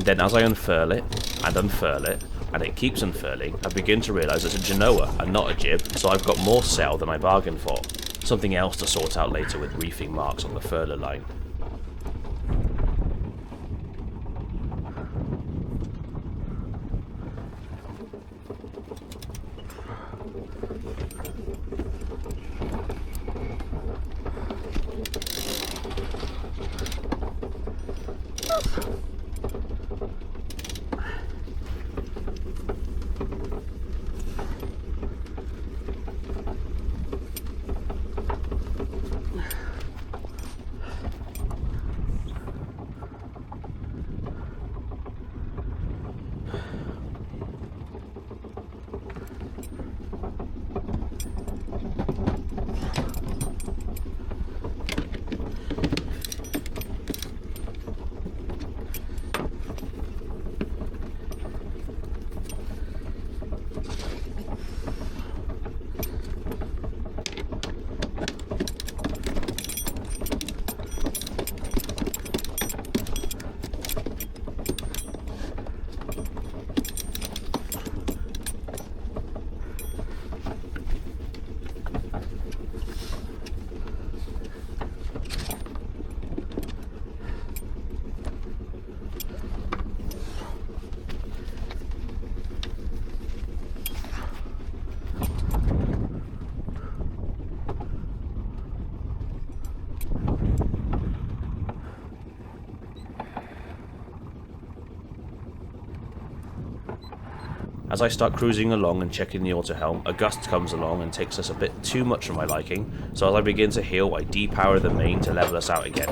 And then as I unfurl it, and it keeps unfurling, I begin to realise it's a Genoa and not a jib, so I've got more sail than I bargained for. Something else to sort out later with reefing marks on the furler line. As I start cruising along and checking the auto helm, a gust comes along and takes us a bit too much for my liking, so as I begin to heal, I depower the main to level us out again.